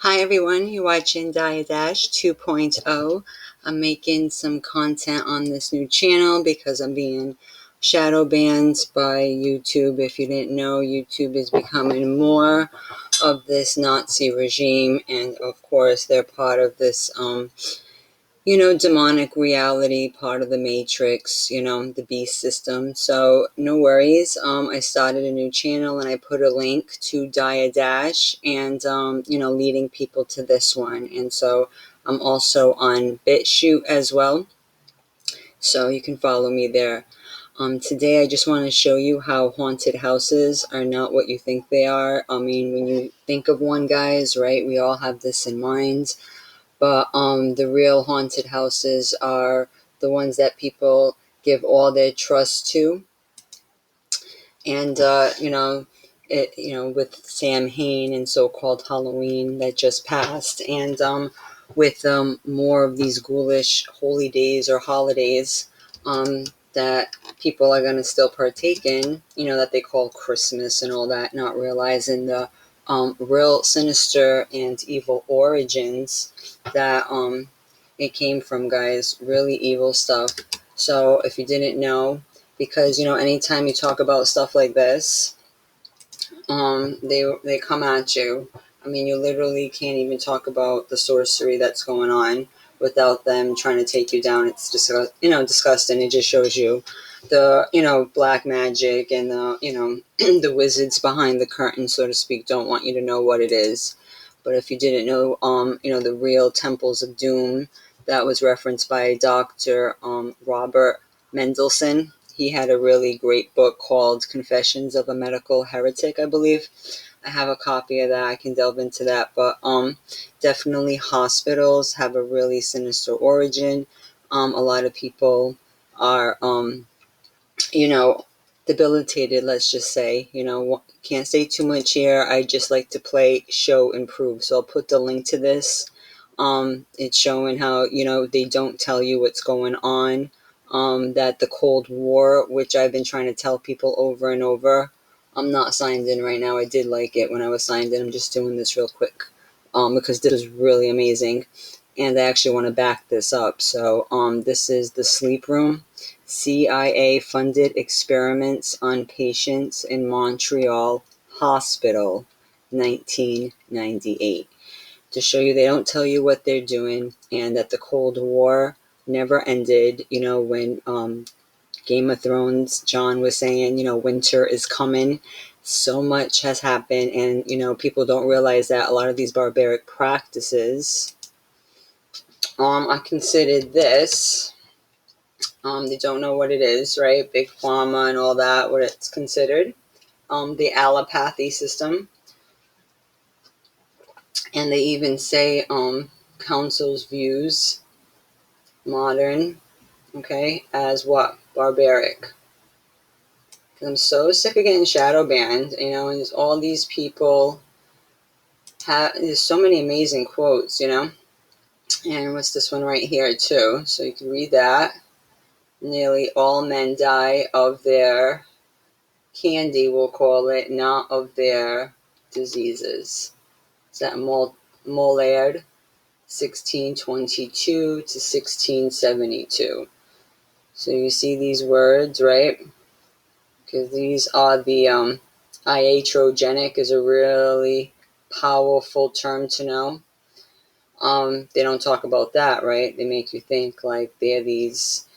Hi everyone, you're watching Diadash 2.0. I'm making some content on this new channel because I'm being shadow banned by YouTube. If you didn't know, YouTube is becoming more of this Nazi regime, and of course they're part of this demonic reality, part of the matrix, the beast system. So no worries. I started a new channel and I put a link to Diadash and, leading people to this one. And so I'm also on BIT CHUTE as well. So you can follow me there. Today I just want to show you how haunted houses are not what you think they are. I mean, when you think of one, guys, right, we all have this in mind. But the real haunted houses are the ones that people give all their trust to. And, with Sam Hain and so-called Halloween that just passed. And with more of these ghoulish holy days or holidays that people are going to still partake in, that they call Christmas and all that, not realizing the real sinister and evil origins that it came from, guys. Really evil stuff. So if you didn't know, because anytime you talk about stuff like this, they come at you. I mean, you literally can't even talk about the sorcery that's going on without them trying to take you down. It's just disgusting. It just shows you the black magic and the the wizards behind the curtain, so to speak, don't want you to know what it is. But if you didn't know, the real temples of doom that was referenced by Dr. Robert Mendelsohn. He had a really great book called Confessions of a Medical Heretic, I believe. I have a copy of that. I can delve into that. But definitely hospitals have a really sinister origin. A lot of people are, debilitated, let's just say. Can't say too much here. I just like to play, show, and prove. So I'll put the link to this. It's showing how, they don't tell you what's going on. That the Cold War, which I've been trying to tell people over and over, I'm not signed in right now. I did like it when I was signed in. I'm just doing this real quick because this is really amazing. And I actually want to back this up. So this is the sleep room. CIA-funded experiments on patients in Montreal Hospital, 1998. To show you they don't tell you what they're doing, and that the Cold War never ended. When Game of Thrones, John was saying, winter is coming. So much has happened, and, people don't realize that a lot of these barbaric practices are considered this. They don't know what it is, right? Big Pharma and all that, what it's considered. The allopathy system. And they even say council's views, modern, okay, as what? Barbaric. Because I'm so sick of getting shadow banned, and there's all these people there's so many amazing quotes, And what's this one right here, too? So you can read that. Nearly all men die of their candy, we'll call it, not of their diseases. Is that Mollard, 1622 to 1672. So you see these words, right? Because these are the iatrogenic is a really powerful term to know. They don't talk about that, right? They make you think like they're these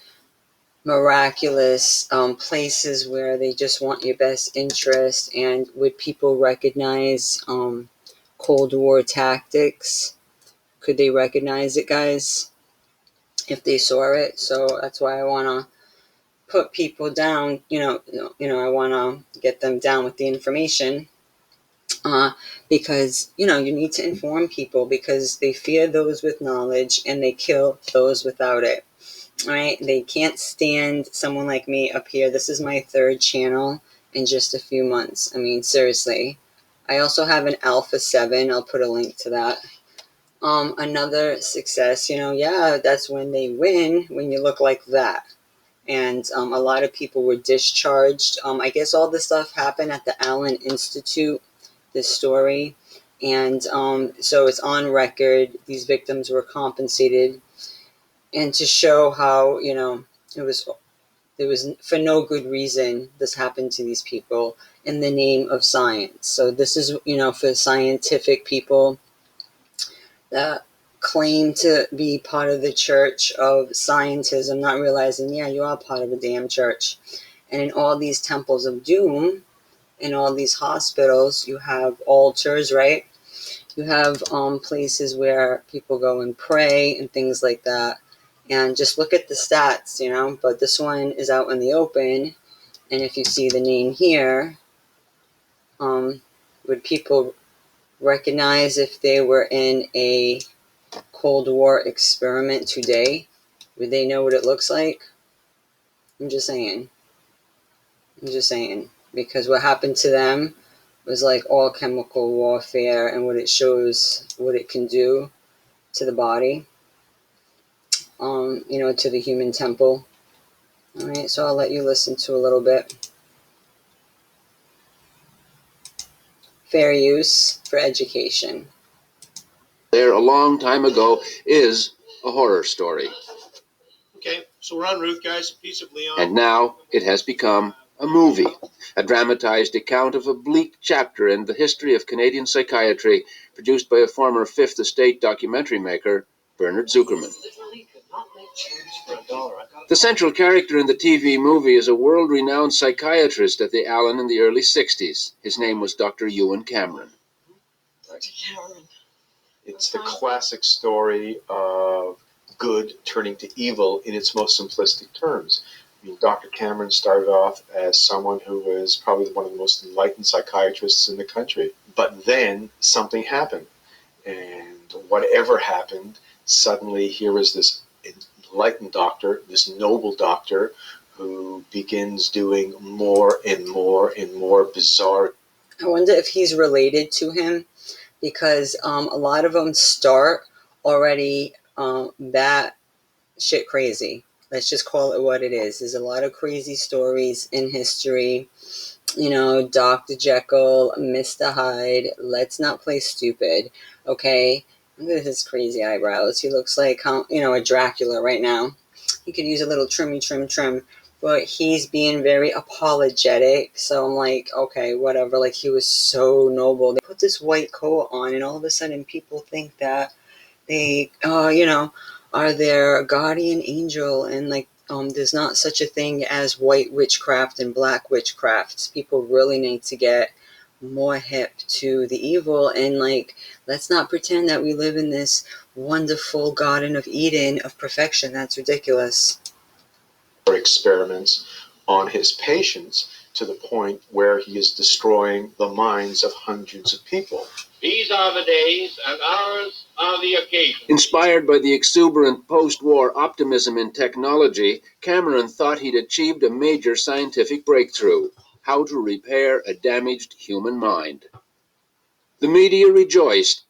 miraculous places where they just want your best interest. And would people recognize Cold War tactics? Could they recognize it, guys, if they saw it? So that's why I want to put people down. I want to get them down with the information. Because you need to inform people, because they fear those with knowledge and they kill those without it. Right? They can't stand someone like me up here. This is my third channel in just a few months. I mean, seriously. I also have an Alpha 7. I'll put a link to that. Another success, yeah, that's when they win, when you look like that. And a lot of people were discharged. I guess all this stuff happened at the Allen Institute, this story. And so it's on record. These victims were compensated, and to show how, it was for no good reason this happened to these people in the name of science. So this is, for scientific people that claim to be part of the church of scientism, not realizing, yeah, you are part of a damn church. And in all these temples of doom, in all these hospitals, you have altars, right? You have places where people go and pray and things like that. And just look at the stats, but this one is out in the open. And if you see the name here, would people recognize if they were in a Cold War experiment today? Would they know what it looks like? I'm just saying. Because what happened to them was like all chemical warfare, and what it shows, what it can do to the body, to the human temple. All right, so I'll let you listen to a little bit. Fair use for education. There a long time ago is a horror story. Okay, so we're en route, guys. Piece of Leon. And now it has become a movie, a dramatized account of a bleak chapter in the history of Canadian psychiatry, produced by a former Fifth Estate documentary maker, Bernard Zuckerman. The central character in the TV movie is a world-renowned psychiatrist at the Allen in the early 60s. His name was Dr. Ewan Cameron. Dr. Cameron. It's the classic story of good turning to evil in its most simplistic terms. I mean, Dr. Cameron started off as someone who was probably one of the most enlightened psychiatrists in the country. But then something happened. And whatever happened, suddenly here was this enlightened doctor, this noble doctor, who begins doing more and more and more bizarre. I wonder if he's related to him, because a lot of them start already that shit crazy. Let's just call it what it is. There's a lot of crazy stories in history. Dr. Jekyll, Mr. Hyde. Let's not play stupid, okay? Look at his crazy eyebrows. He looks like, a Dracula right now. He could use a little trim. But he's being very apologetic. So I'm like, okay, whatever. Like, he was so noble. They put this white coat on, and all of a sudden people think that they, are their guardian angel. And, like, there's not such a thing as white witchcraft and black witchcraft. People really need to get more hip to the evil. And, like, let's not pretend that we live in this wonderful Garden of Eden of perfection. That's ridiculous. Experiments on his patients to the point where he is destroying the minds of hundreds of people. These are the days, and ours are the occasions. Inspired by the exuberant post-war optimism in technology, Cameron thought he'd achieved a major scientific breakthrough: how to repair a damaged human mind. The media rejoiced.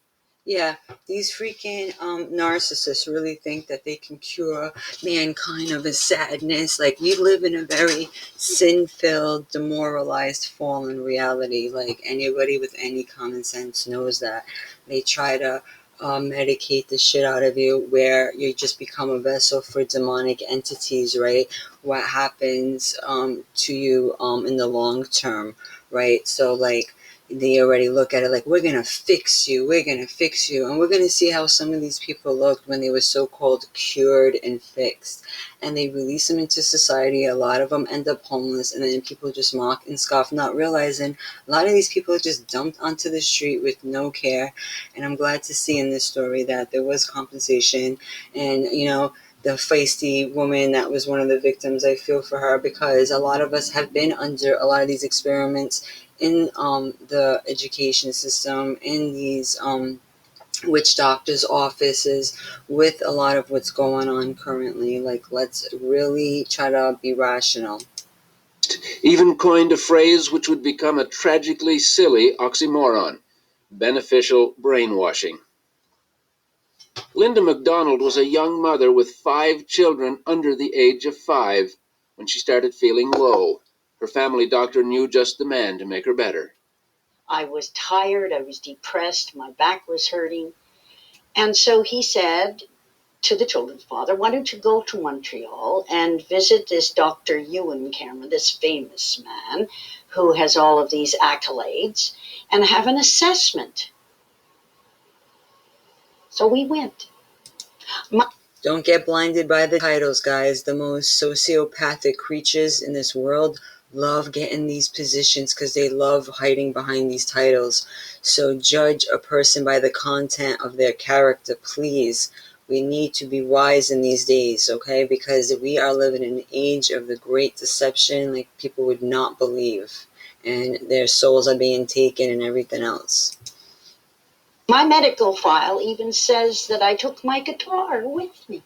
Yeah, these freaking narcissists really think that they can cure mankind of his sadness. Like, we live in a very sin-filled, demoralized, fallen reality. Like, anybody with any common sense knows that. They try to medicate the shit out of you, where you just become a vessel for demonic entities, right? What happens to you in the long term, right? So, like, they already look at it like, we're going to fix you, and we're going to see how some of these people looked when they were so-called cured and fixed. And they release them into society. A lot of them end up homeless, and then people just mock and scoff, not realizing a lot of these people are just dumped onto the street with no care. And I'm glad to see in this story that there was compensation. And, the feisty woman that was one of the victims, I feel for her, because a lot of us have been under a lot of these experiments in the education system, in these witch doctors' offices, with a lot of what's going on currently. Like, let's really try to be rational. Even coined a phrase which would become a tragically silly oxymoron: beneficial brainwashing. Linda MacDonald was a young mother with 5 children under the age of 5 when she started feeling low. Her family doctor knew just the man to make her better. I was tired, I was depressed, my back was hurting. And so he said to the children's father, why don't you go to Montreal and visit this Dr. Ewan Cameron, this famous man who has all of these accolades, and have an assessment. So we went. Don't get blinded by the titles, guys. The most sociopathic creatures in this world love getting these positions because they love hiding behind these titles. So judge a person by the content of their character, please. We need to be wise in these days, okay? Because we are living in an age of the great deception like people would not believe. And their souls are being taken and everything else. My medical file even says that I took my guitar with me.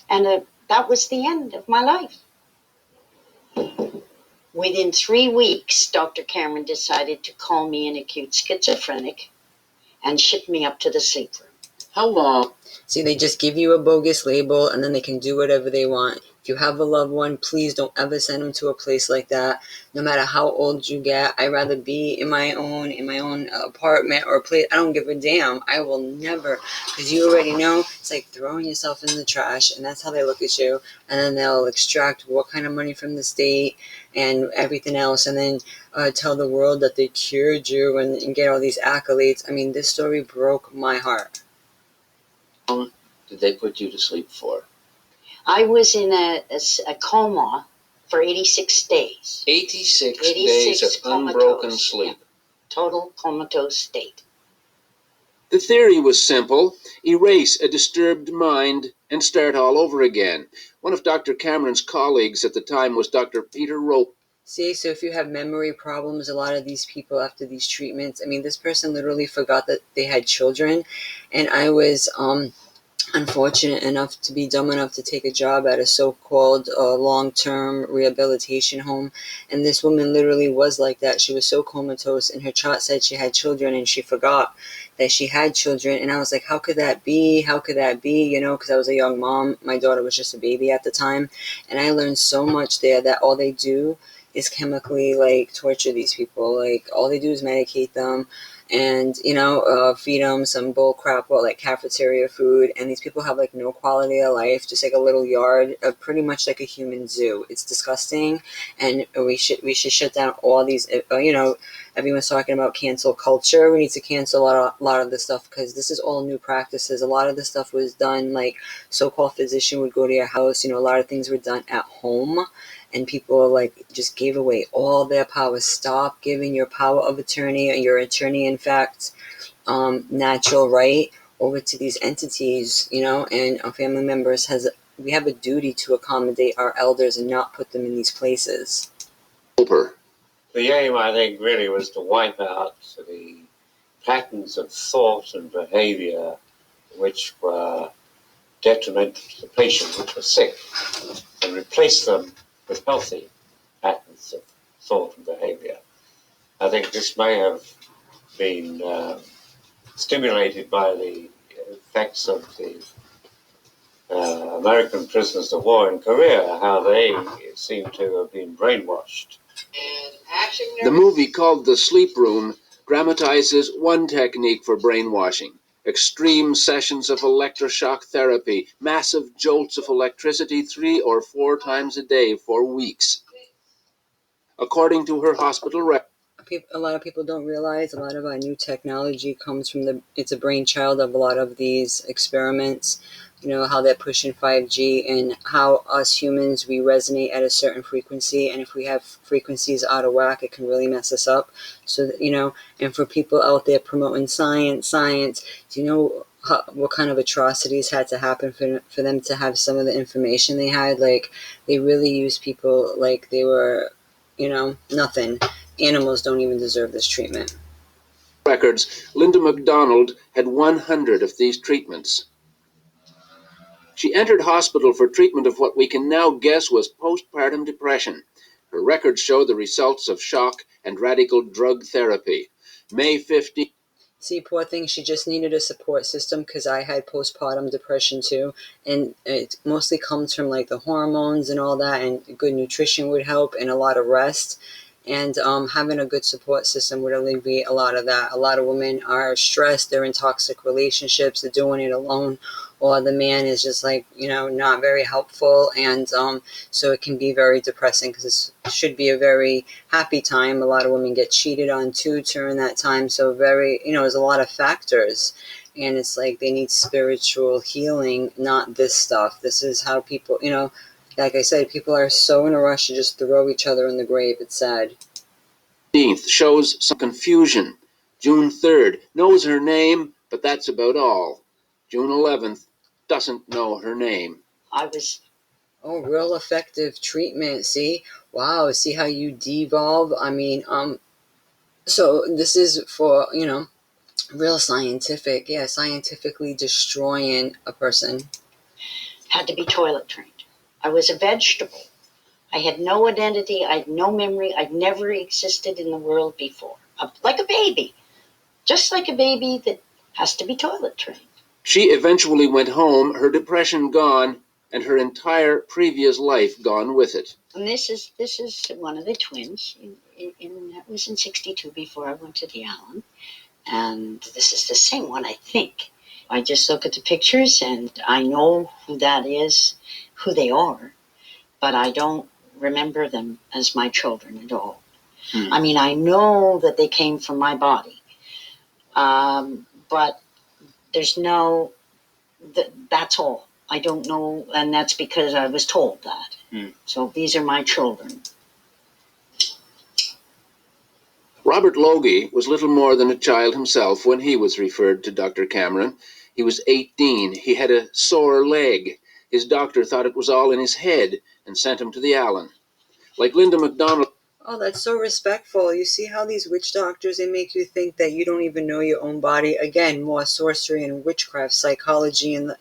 And that was the end of my life. Within 3 weeks, Dr. Cameron decided to call me an acute schizophrenic and ship me up to the sleep room. How long? See, they just give you a bogus label and then they can do whatever they want. If you have a loved one, please don't ever send them to a place like that. No matter how old you get, I'd rather be in my own apartment or place. I don't give a damn. I will never, because you already know it's like throwing yourself in the trash, and that's how they look at you. And then they'll extract what kind of money from the state and everything else, and then tell the world that they cured you and get all these accolades. I mean, this story broke my heart. Did they put you to sleep for? I was in a coma for 86 days. 86 days of unbroken sleep. Yeah. Total comatose state. The theory was simple. Erase a disturbed mind and start all over again. One of Dr. Cameron's colleagues at the time was Dr. Peter Rope. See, so if you have memory problems, a lot of these people after these treatments, I mean, this person literally forgot that they had children, and I was unfortunate enough to be dumb enough to take a job at a so-called long-term rehabilitation home, and this woman literally was like that. She was so comatose, and her chart said she had children, and she forgot that she had children, and I was like, how could that be? How could that be? You know, because I was a young mom. My daughter was just a baby at the time, and I learned so much there that all they do is chemically like torture these people. Like all they do is medicate them and feed them some bull crap, well, like cafeteria food, and these people have like no quality of life, just like a little yard, pretty much like a human zoo. It's disgusting, and we should shut down all these. Everyone's talking about cancel culture. We need to cancel a lot of this stuff because this is all new practices. A lot of this stuff was done like so-called physician would go to your house. A lot of things were done at home. And people like just gave away all their power. Stop giving your power of attorney, or your attorney, in fact, natural right, over to these entities. And our family members we have a duty to accommodate our elders and not put them in these places. The aim, I think, really was to wipe out the patterns of thought and behavior which were detrimental to the patient, which was sick, and replace them with healthy patterns of thought and behavior. I think this may have been stimulated by the effects of the American prisoners of war in Korea, how they seem to have been brainwashed. The movie, called The Sleep Room, dramatizes one technique for brainwashing: extreme sessions of electroshock therapy, massive jolts of electricity 3 or 4 times a day for weeks. According to her hospital record, A lot of people don't realize a lot of our new technology comes from it's a brainchild of a lot of these experiments. How they're pushing 5G and how us humans, we resonate at a certain frequency. And if we have frequencies out of whack, it can really mess us up. So, and for people out there promoting science, do you know what kind of atrocities had to happen for them to have some of the information they had? Like, they really used people like they were, nothing. Animals don't even deserve this treatment. records, Linda MacDonald had 100 of these treatments. She entered hospital for treatment of what we can now guess was postpartum depression. Her records show the results of shock and radical drug therapy. May 15th. See, poor thing, she just needed a support system because I had postpartum depression too. And it mostly comes from like the hormones and all that, and good nutrition would help and a lot of rest. And having a good support system would alleviate a lot of that. A lot of women are stressed, they're in toxic relationships, they're doing it alone, or the man is just like, not very helpful. And so it can be very depressing, because it should be a very happy time. A lot of women get cheated on too during that time. So there's a lot of factors. And it's like they need spiritual healing, not this stuff. This is how people, like I said, people are so in a rush to just throw each other in the grave. It's sad. 15th shows some confusion. June 3rd knows her name, but that's about all. June 11th doesn't know her name. Oh, real effective treatment. See? Wow, see how you devolve? I mean, so this is for, real scientific. Yeah, scientifically destroying a person. Had to be toilet trained. I was a vegetable. I had no identity. I had no memory. I'd never existed in the world before. Like a baby. Just like a baby that has to be toilet trained. She eventually went home, her depression gone, and her entire previous life gone with it. And this is one of the twins. That was in 1962 before I went to the Allen. And this is the same one, I think. I just look at the pictures and I know who that is, who they are, but I don't remember them as my children at all. I mean, I know that they came from my body, but there's that's all. I don't know, and that's because I was told that. So these are my children. Robert Logie was little more than a child himself when he was referred to Dr. Cameron. He was 18. He had a sore leg. His doctor thought it was all in his head and sent him to the Allen. Like Linda MacDonald. Oh, that's so respectful. You see how these witch doctors, they make you think that you don't even know your own body. Again, more sorcery and witchcraft, psychology in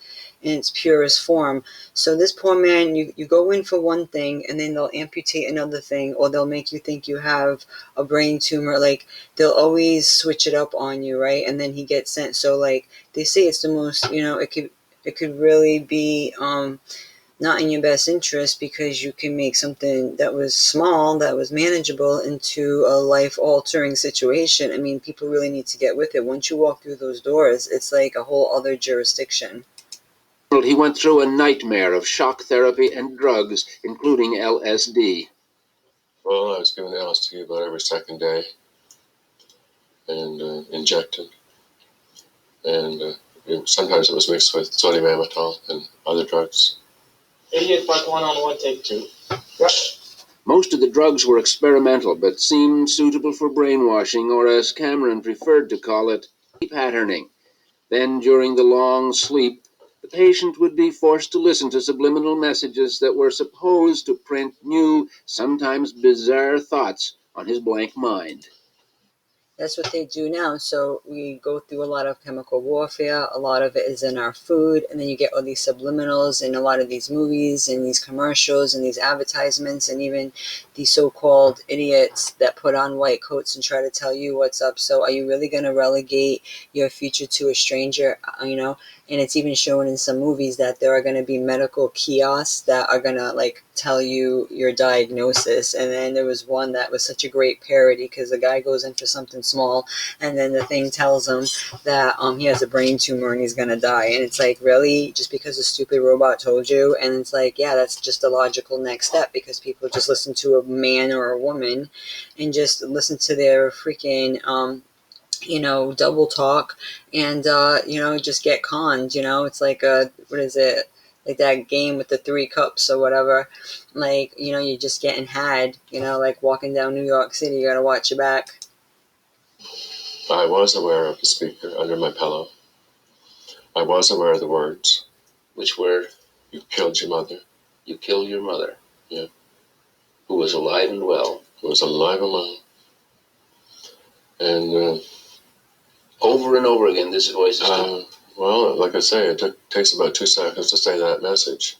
its purest form. So this poor man, you go in for one thing, and then they'll amputate another thing, or they'll make you think you have a brain tumor. Like, they'll always switch it up on you, right? And then he gets sent. So, like, they say it's the most, it could really be not in your best interest, because you can make something that was small, that was manageable, into a life-altering situation. I mean, people really need to get with it. Once you walk through those doors, it's like a whole other jurisdiction. He went through a nightmare of shock therapy and drugs, including LSD. Well, I was given LSD about every second day and injected. And sometimes it was mixed with sodium amytal and other drugs. 88 Part 1 on 1, take 2. Yep. Most of the drugs were experimental, but seemed suitable for brainwashing, or as Cameron preferred to call it, patterning. Then, during the long sleep, the patient would be forced to listen to subliminal messages that were supposed to print new, sometimes bizarre thoughts on his blank mind. That's what they do now. So we go through a lot of chemical warfare. A lot of it is in our food. And then you get all these subliminals in a lot of these movies and these commercials and these advertisements, and even these so-called idiots that put on white coats and try to tell you what's up. So are you really going to relegate your future to a stranger? And it's even shown in some movies that there are going to be medical kiosks that are going to like tell you your diagnosis. And then there was one that was such a great parody, because the guy goes in for something small, and then the thing tells him that he has a brain tumor and he's going to die. And it's like, really? Just because a stupid robot told you? And it's like, yeah, that's just a logical next step, because people just listen to a man or a woman and just listen to their freaking double talk, and just get conned. It's like what is it, like that game with the 3 cups or whatever. Like, you're just getting had, like walking down New York City, you gotta watch your back. I was aware of the speaker under my pillow. I was aware of the words. Which were, You killed your mother. you killed your mother. Yeah. Who was alive and well. Who was alive and well. And Over and over again, this voice is well, like I say, it takes about 2 seconds to say that message.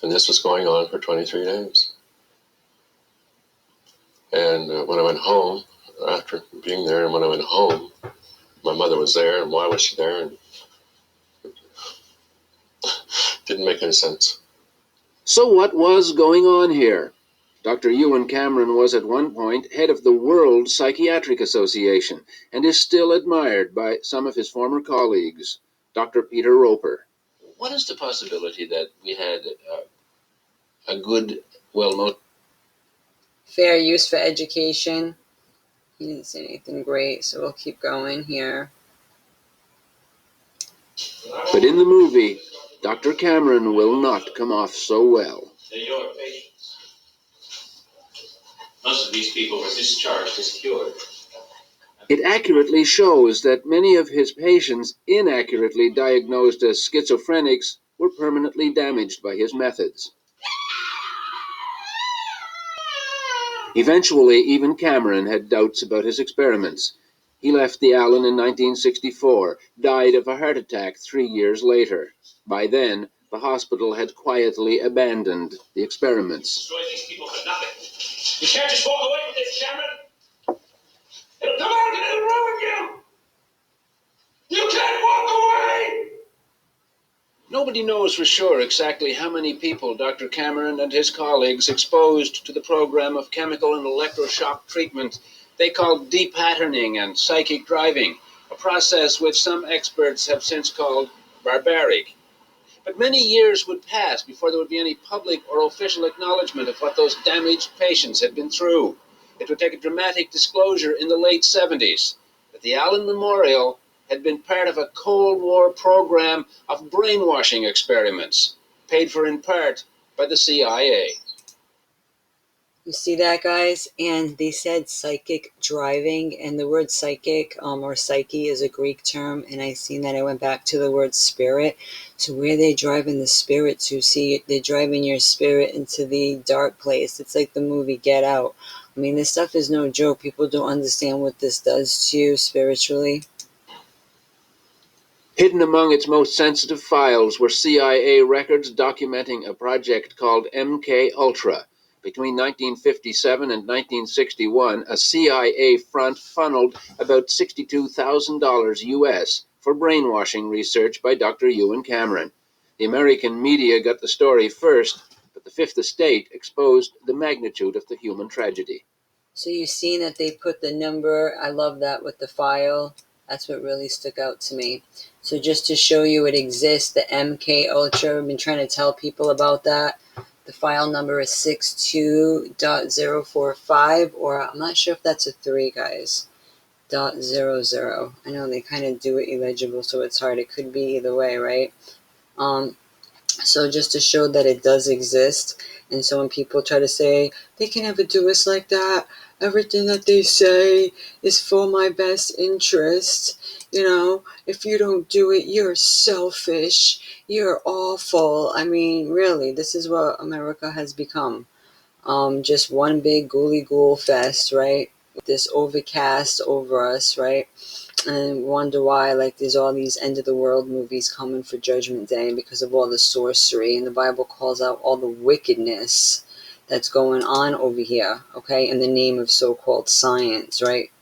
And this was going on for 23 days. And when I went home, after being there, and when I went home, my mother was there, and why was she there? And it didn't make any sense. So what was going on here? Dr. Ewan Cameron was at one point head of the World Psychiatric Association and is still admired by some of his former colleagues. Dr. Peter Roper. What is the possibility that we had a good, well-known... Fair use for education. He didn't say anything great, so we'll keep going here. But in the movie, Dr. Cameron will not come off so well. They're your patients. Most of these people were discharged as cured. It accurately shows that many of his patients, inaccurately diagnosed as schizophrenics, were permanently damaged by his methods. Eventually, even Cameron had doubts about his experiments. He left the Allen in 1964, died of a heart attack 3 years later. By then, the hospital had quietly abandoned the experiments. Destroy these people for nothing. You can't just walk away from this, Cameron. It'll come out and it'll ruin you. You can't walk away. Nobody knows for sure exactly how many people Dr. Cameron and his colleagues exposed to the program of chemical and electroshock treatment they called depatterning and psychic driving, a process which some experts have since called barbaric. But many years would pass before there would be any public or official acknowledgement of what those damaged patients had been through. It would take a dramatic disclosure in the late 70s that the Allen Memorial had been part of a Cold War program of brainwashing experiments, paid for in part by the CIA. You see that, guys? And they said psychic driving, and the word psychic or psyche is a Greek term, and I seen that I went back to the word spirit. So where they driving the spirit to? See, they're driving your spirit into the dark place. It's like the movie Get Out. I mean, this stuff is no joke. People don't understand what this does to you spiritually. Hidden among its most sensitive files were CIA records documenting a project called MK Ultra. Between 1957 and 1961, a CIA front funneled about $62,000 US for brainwashing research by Dr. Ewan Cameron. The American media got the story first, but the Fifth Estate exposed the magnitude of the human tragedy. So you've seen that they put the number, I love that, with the file. That's what really stuck out to me. So just to show you it exists, the MK Ultra, I've been trying to tell people about that. The file number is 62.045, or I'm not sure if that's a 3, guys. .00. I know they kind of do it illegible, so it's hard. It could be either way, right? So just to show that it does exist. And so when people try to say, they can never do us like that, everything that they say is for my best interest. You know, if you don't do it, you're selfish. You're awful. I mean, really, this is what America has become. Just one big ghouly ghoul fest, right? This overcast over us, right? And wonder why, like, there's all these end of the world movies coming for Judgment Day because of all the sorcery, and the Bible calls out all the wickedness that's going on over here, okay, in the name of so-called science, right?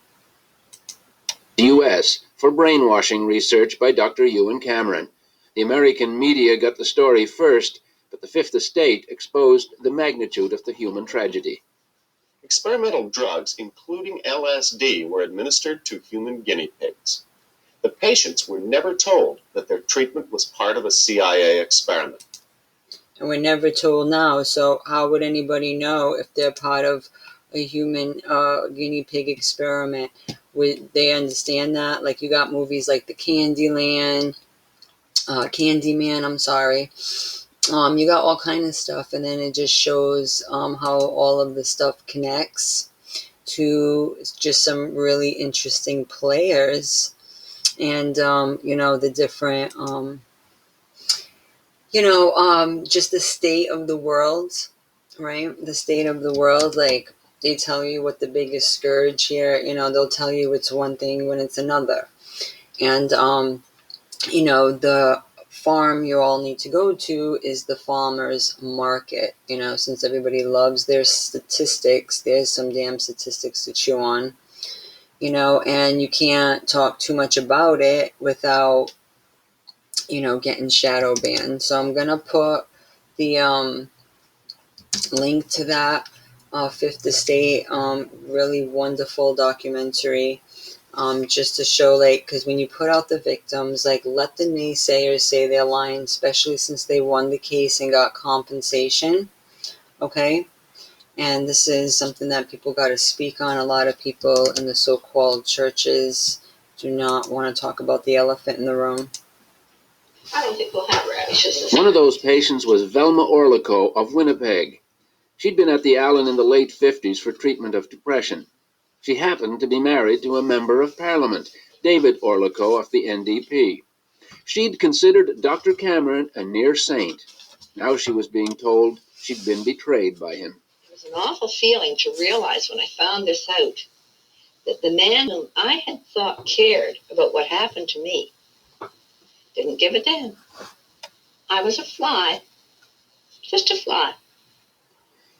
U.S. for brainwashing research by Dr. Ewan Cameron. The American media got the story first, but the Fifth Estate exposed the magnitude of the human tragedy. Experimental drugs, including LSD, were administered to human guinea pigs. The patients were never told that their treatment was part of a CIA experiment. And we're never told now, so how would anybody know if they're part of a human guinea pig experiment? Would they understand that? Like, you got movies like the Candyman, I'm sorry. You got all kind of stuff, and then it just shows how all of the stuff connects to just some really interesting players, and the different just the state of the world, right? The state of the world, like, they tell you what the biggest scourge here, they'll tell you it's one thing when it's another. And the farm you all need to go to is the farmer's market. Since everybody loves their statistics, there's some damn statistics to chew on. And you can't talk too much about it without getting shadow banned. So I'm gonna put the link to that Fifth Estate, really wonderful documentary. Just to show, like, because when you put out the victims, like, let the naysayers say they're lying, especially since they won the case and got compensation, okay? And this is something that people got to speak on. A lot of people in the so-called churches do not want to talk about the elephant in the room. I don't think we'll have radishes. One of those patients was Velma Orlico of Winnipeg. She'd been at the Allen in the late 50s for treatment of depression. She happened to be married to a member of Parliament, David Orlico of the NDP. She'd considered Dr. Cameron a near saint. Now she was being told she'd been betrayed by him. It was an awful feeling to realize when I found this out that the man whom I had thought cared about what happened to me didn't give a damn. I was a fly, just a fly.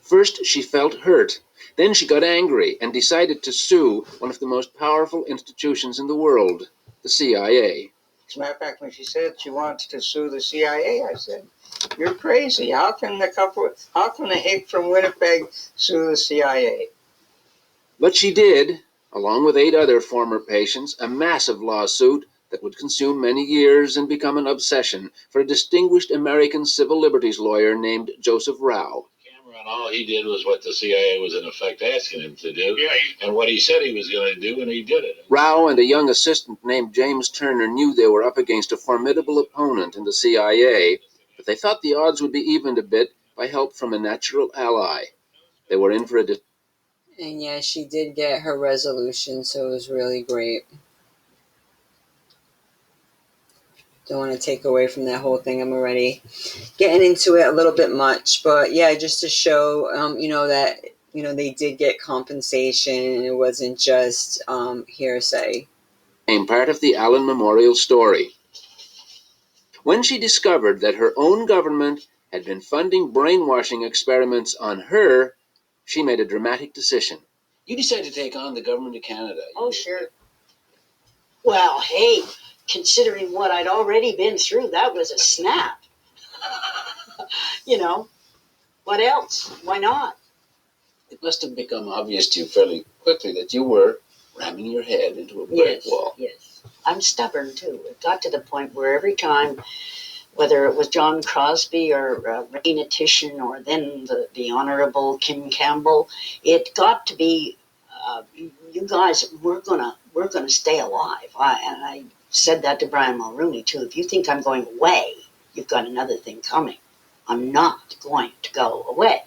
First, she felt hurt. Then she got angry and decided to sue one of the most powerful institutions in the world, the CIA. As a matter of fact, when she said she wanted to sue the CIA, I said, "You're crazy. How can the hick from Winnipeg sue the CIA?" But she did, along with 8 other former patients, a massive lawsuit that would consume many years and become an obsession for a distinguished American civil liberties lawyer named Joseph Rao. Cameron, all he did was what the CIA was in effect asking him to do, and what he said he was going to do, and he did it. Rao and a young assistant named James Turner knew they were up against a formidable opponent in the CIA, but they thought the odds would be evened a bit by help from a natural ally. They were in for a... And yeah, she did get her resolution, so it was really great. Don't want to take away from that whole thing. I'm already getting into it a little bit much, but yeah, just to show, that, they did get compensation and it wasn't just hearsay. Part of the Allen Memorial story. When she discovered that her own government had been funding brainwashing experiments on her, she made a dramatic decision. You decided to take on the government of Canada. Oh, sure. Well, hey, considering what I'd already been through, that was a snap. What else? Why not? It must have become obvious to you fairly quickly that you were ramming your head into a brick wall. Yes. I'm stubborn, too. It got to the point where every time, whether it was John Crosby or Raina Titian or then the Honorable Kim Campbell, it got to be, you guys, we're gonna stay alive. I said that to Brian Mulrooney, too. If you think I'm going away, you've got another thing coming. I'm not going to go away.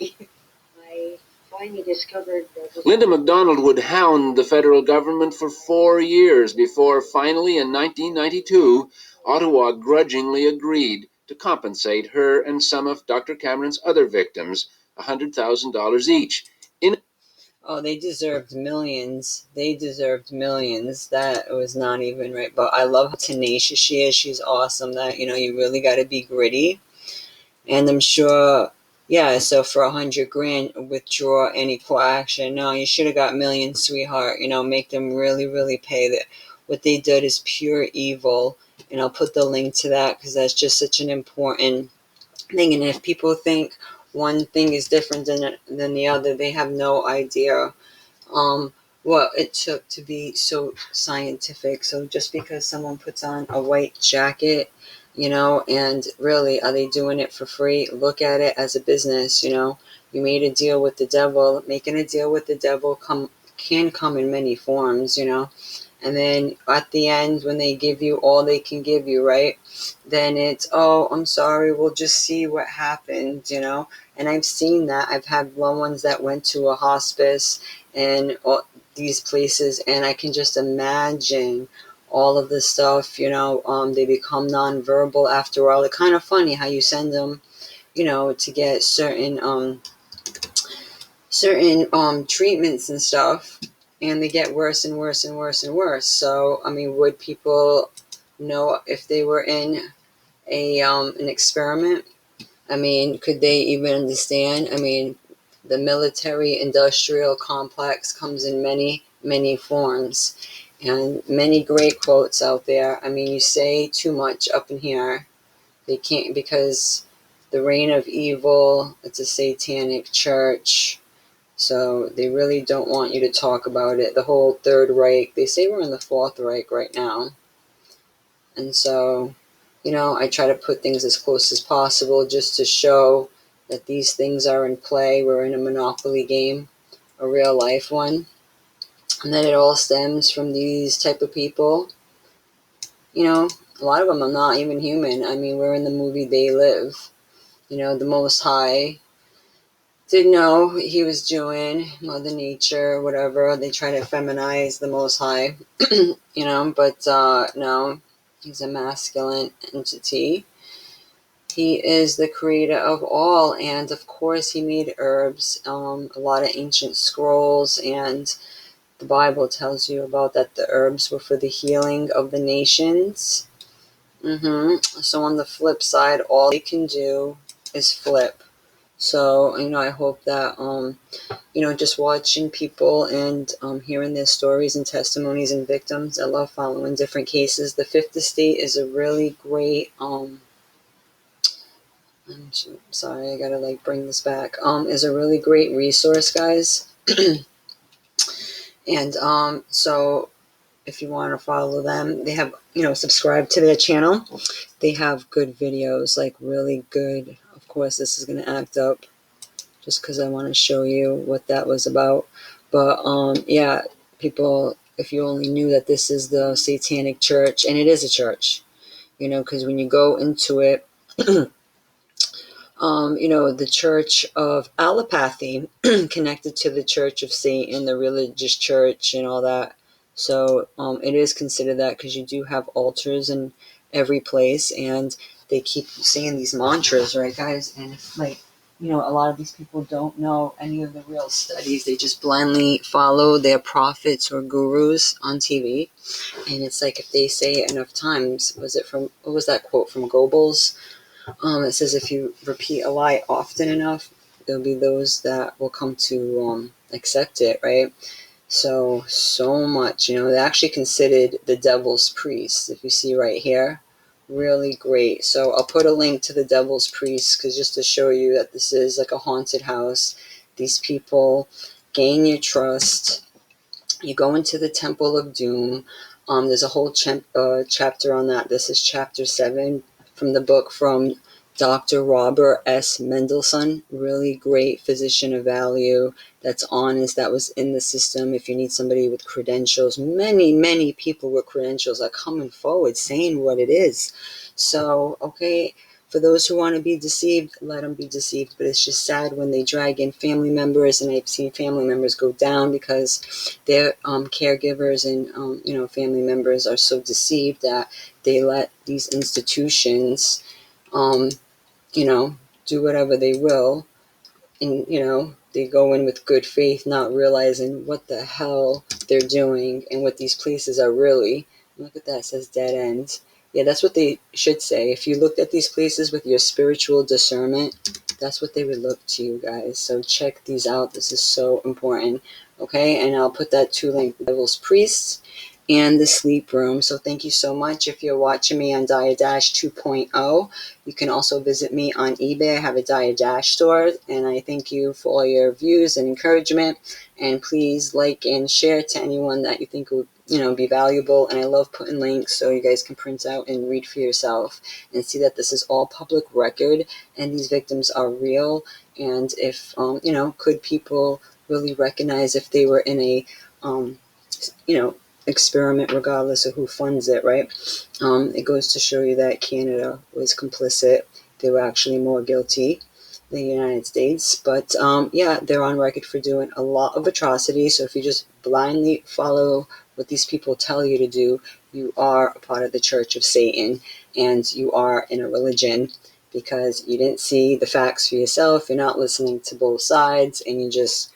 I finally discovered that... Linda MacDonald would hound the federal government for 4 years before finally in 1992, Ottawa grudgingly agreed to compensate her and some of Dr. Cameron's other victims $100,000 each. Oh, they deserved millions. That was not even right. But I love how tenacious she is. She's awesome. That, you really got to be gritty. And I'm sure, yeah, so for $100,000, withdraw any court action. No, you should have got millions, sweetheart. Make them really, really pay. That what they did is pure evil. And I'll put the link to that because that's just such an important thing. And if people think one thing is different than the other, they have no idea what it took to be so scientific. So just because someone puts on a white jacket, and really, are they doing it for free? Look at it as a business. You made a deal with the devil. Making a deal with the devil can come in many forms, and then at the end, when they give you all they can give you, right, then it's, oh, I'm sorry, we'll just see what happened, and I've seen that. I've had loved ones that went to a hospice and all these places, and I can just imagine all of this stuff, they become nonverbal after all. It's kind of funny how you send them, to get certain treatments and stuff, and they get worse and worse and worse and worse. So, would people know if they were in an experiment? Could they even understand? The military-industrial complex comes in many, many forms. And many great quotes out there. You say too much up in here. They can't, because the reign of evil, it's a satanic church. So they really don't want you to talk about it. The whole Third Reich, they say we're in the Fourth Reich right now. And so, I try to put things as close as possible just to show that these things are in play. We're in a monopoly game, a real life one, and that it all stems from these type of people. A lot of them are not even human. I mean, we're in the movie They Live. The Most High didn't know he was doing Mother Nature, whatever. They try to feminize the Most High, but no, he's a masculine entity. He is the creator of all, and of course he made herbs, a lot of ancient scrolls, and the Bible tells you about that the herbs were for the healing of the nations. So on the flip side, all they can do is flip. So, I hope that, just watching people and hearing their stories and testimonies and victims. I love following different cases. The Fifth Estate is a really great, I'm sorry, I gotta bring this back, is a really great resource, guys. And so if you want to follow them, they have, subscribe to their channel. They have good videos, really good. Of course, this is going to act up just because I want to show you what that was about. But yeah, people, if you only knew that this is the Satanic Church, and it is a church, because when you go into it, the Church of Allopathy connected to the Church of Satan, the religious church, and all that. So it is considered that because you do have altars in every place, and they keep saying these mantras, right, guys? And it's a lot of these people don't know any of the real studies. They just blindly follow their prophets or gurus on TV. And it's if they say it enough times, what was that quote from Goebbels? It says if you repeat a lie often enough, there'll be those that will come to accept it, right? So much, they actually considered the devil's priests, if you see right here. Really great. So I'll put a link to the devil's priests, because just to show you that this is like a haunted house. These people gain your trust. You go into the Temple of Doom. There's a whole chapter on that. This is chapter 7 from the book from Dr. Robert S. Mendelsohn. Really great physician of value that's honest, that was in the system. If you need somebody with credentials, many people with credentials are coming forward saying what it is. So, okay, for those who want to be deceived, let them be deceived. But it's just sad when they drag in family members, and I've seen family members go down because their caregivers and family members are so deceived that they let these institutions, do whatever they will, and they go in with good faith, not realizing what the hell they're doing and what these places are really. Look at that, it says dead end. Yeah, that's what they should say. If you looked at these places with your spiritual discernment, that's what they would look to, you guys. So check these out. This is so important. Okay, and I'll put that to link, the Devil's Priests and the Sleep Room. So thank you so much. If you're watching me on Diadash 2.0, you can also visit me on eBay. I have a Diadash store, and I thank you for all your views and encouragement. And please like and share to anyone that you think would be valuable. And I love putting links so you guys can print out and read for yourself and see that this is all public record and these victims are real. And if could people really recognize if they were in a experiment, regardless of who funds it, right? It goes to show you that Canada was complicit. They were actually more guilty than the United States. But yeah, they're on record for doing a lot of atrocities. So if you just blindly follow what these people tell you to do, you are a part of the Church of Satan, and you are in a religion because you didn't see the facts for yourself. You're not listening to both sides, and you just,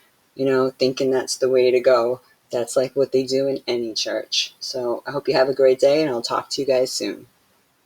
thinking that's the way to go. That's what they do in any church. So I hope you have a great day, and I'll talk to you guys soon.